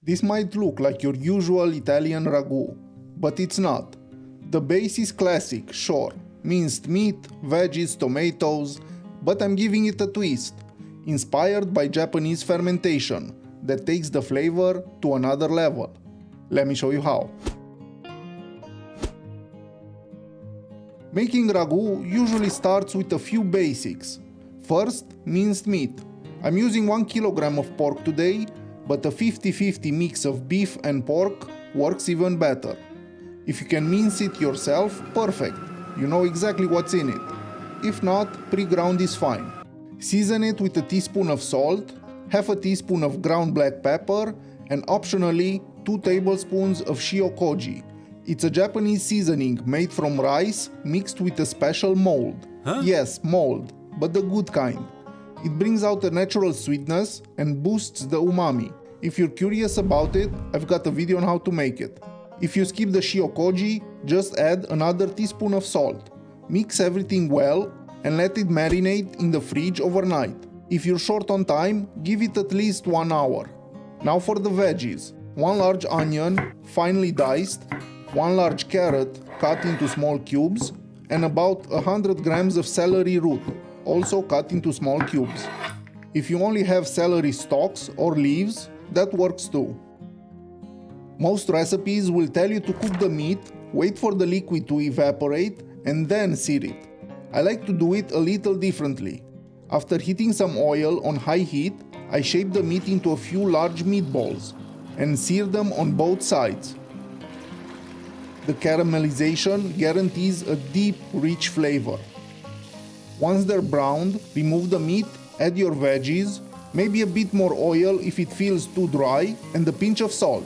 This might look like your usual Italian ragu, but it's not. The base is classic, sure, minced meat, veggies, tomatoes, but I'm giving it a twist, inspired by Japanese fermentation that takes the flavor to another level. Let me show you how. Making ragu usually starts with a few basics. First, minced meat. I'm using 1 kilogram of pork today, but a 50-50 mix of beef and pork works even better. If you can mince it yourself, perfect. You know exactly what's in it. If not, pre-ground is fine. Season it with a teaspoon of salt, half a teaspoon of ground black pepper, and optionally 2 tablespoons of shio Koji. It's a Japanese seasoning made from rice mixed with a special mold. Huh? Yes, mold, but the good kind. It brings out a natural sweetness and boosts the umami. If you're curious about it, I've got a video on how to make it. If you skip the shio Koji, just add another teaspoon of salt. Mix everything well and let it marinate in the fridge overnight. If you're short on time, give it at least 1 hour. Now for the veggies. 1 large onion, finely diced, 1 large carrot cut into small cubes, and about 100 grams of celery root, also cut into small cubes. If you only have celery stalks or leaves, that works too. Most recipes will tell you to cook the meat, wait for the liquid to evaporate, and then sear it. I like to do it a little differently. After heating some oil on high heat, I shape the meat into a few large meatballs and sear them on both sides. The caramelization guarantees a deep, rich flavor. Once they're browned, remove the meat, add your veggies, maybe a bit more oil if it feels too dry, and a pinch of salt.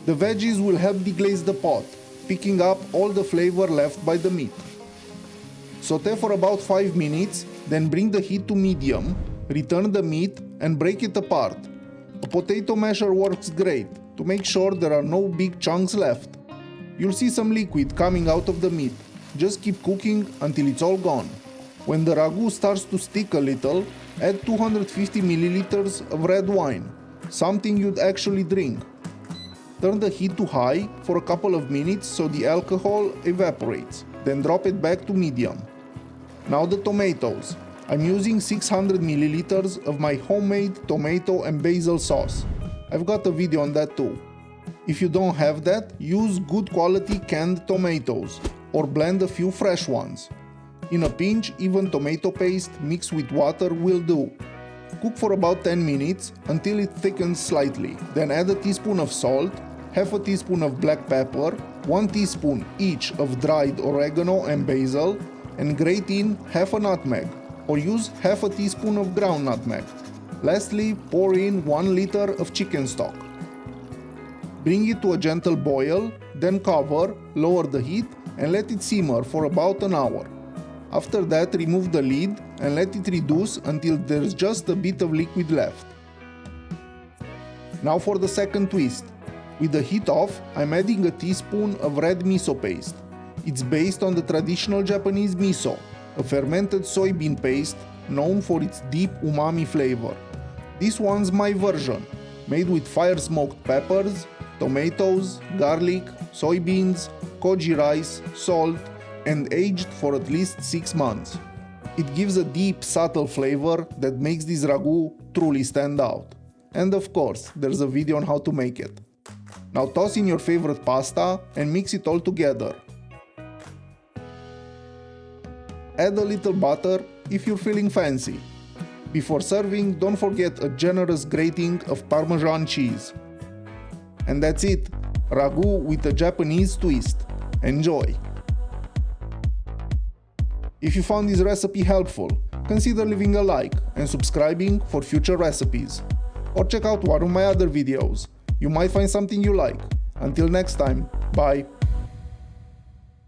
The veggies will help deglaze the pot, picking up all the flavor left by the meat. Saute for about 5 minutes, then bring the heat to medium, return the meat, and break it apart. A potato masher works great to make sure there are no big chunks left. You'll see some liquid coming out of the meat. Just keep cooking until it's all gone. When the ragu starts to stick a little, add 250 milliliters of red wine, something you'd actually drink. Turn the heat to high for a couple of minutes so the alcohol evaporates, then drop it back to medium. Now the tomatoes. I'm using 600 milliliters of my homemade tomato and basil sauce. I've got a video on that too. If you don't have that, use good quality canned tomatoes or blend a few fresh ones. In a pinch, even tomato paste mixed with water will do. Cook for about 10 minutes until it thickens slightly. Then add a teaspoon of salt, half a teaspoon of black pepper, 1 teaspoon each of dried oregano and basil, and grate in half a nutmeg, or use half a teaspoon of ground nutmeg. Lastly, pour in 1 liter of chicken stock. Bring it to a gentle boil, then cover, lower the heat, and let it simmer for about an hour. After that, remove the lid and let it reduce until there's just a bit of liquid left. Now for the second twist. With the heat off, I'm adding a teaspoon of red miso paste. It's based on the traditional Japanese miso, a fermented soybean paste known for its deep umami flavor. This one's my version, made with fire-smoked peppers, tomatoes, garlic, soybeans, Koji rice, salt, and aged for at least 6 months. It gives a deep, subtle flavor that makes this ragu truly stand out. And of course, there's a video on how to make it. Now toss in your favorite pasta and mix it all together. Add a little butter if you're feeling fancy. Before serving, don't forget a generous grating of Parmesan cheese. And that's it, ragu with a Japanese twist. Enjoy! If you found this recipe helpful, consider leaving a like and subscribing for future recipes. Or check out one of my other videos. You might find something you like. Until next time, bye!